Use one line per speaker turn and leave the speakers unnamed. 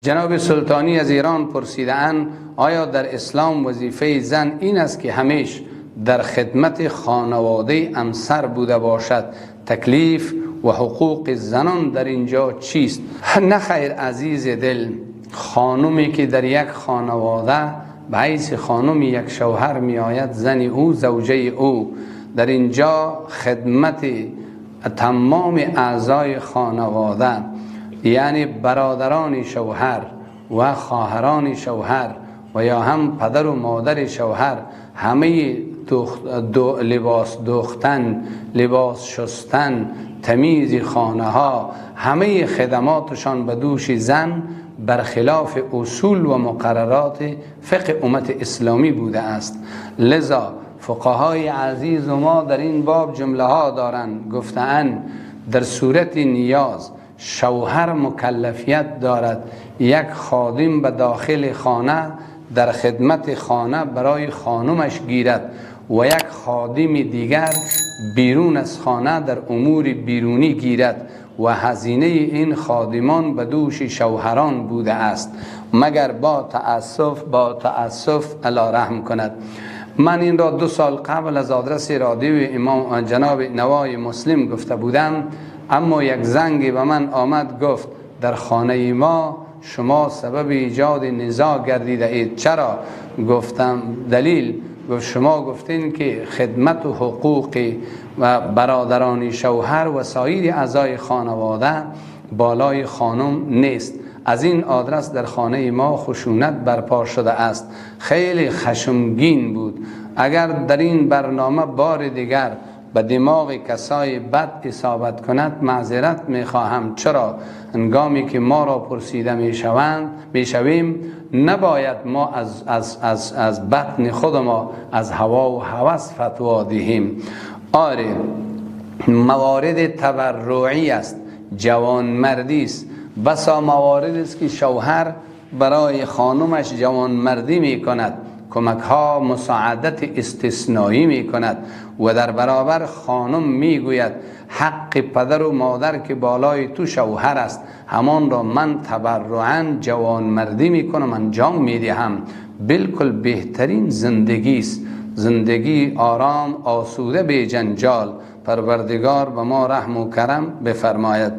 جناب سلطانی از ایران پرسیدند آیا در اسلام وظیفه زن این است که همیشه در خدمت خانواده همسر بوده باشد؟ تکلیف و حقوق زنان در اینجا چیست؟ نه خیر عزیز دل، خانومی که در یک خانواده به حیث خانم یک شوهر می آید، زن او، زوجه او، در اینجا خدمت تمام اعضای خانواده، یعنی برادران شوهر و خواهران شوهر و یا هم پدر و مادر شوهر، همه لباس دوختن، لباس شستن، تمیز خانه ها، همه خدماتشان به دوش زن برخلاف اصول و مقررات فقه امت اسلامی بوده است. لذا فقهای عزیز ما در این باب جمله ها دارند، گفتند در صورت نیاز شوهر مکلفیت دارد یک خادم به داخل خانه در خدمت خانه برای خانمش گیرد و یک خادم دیگر بیرون از خانه در امور بیرونی گیرد و هزینه این خادمان به دوش شوهران بوده است، مگر با تأسف الا رحم کند. من این را 2 سال قبل از آدرس رادیو امام جناب نوای مسلم گفته بودم، اما یک زنگی به من آمد گفت در خانه ما شما سبب ایجاد نزاع گردیده اید. چرا؟ گفتم دلیل. گفت شما گفتین که خدمت و حقوق و برادران شوهر و سایر اعضای خانواده بالای خانم نیست. از این آدرس در خانه ما خشونت برپا شده است. خیلی خشمگین بود. اگر در این برنامه بار دیگر به دماغ کسای بد اصابت کند معذرت میخواهم. چرا؟ هنگامی که ما را پرسیده میشویم نباید ما از بطن خود ما از هوا و هوس فتوا دهیم. آره، موارد تبرعی است، جوانمردی است. بسا موارد است که شوهر برای خانمش جوانمردی می کند، کمک ها مساعدت استثنایی می کند و در برابر خانم می گوید حق پدر و مادر که بالای تو شوهر است همان را من تبرعاً جوانمردی می کنم، انجام می دهم. بالکل بهترین زندگی است، زندگی آرام، آسوده، بی جنجال. پروردگار به ما رحم و کرم بفرماید.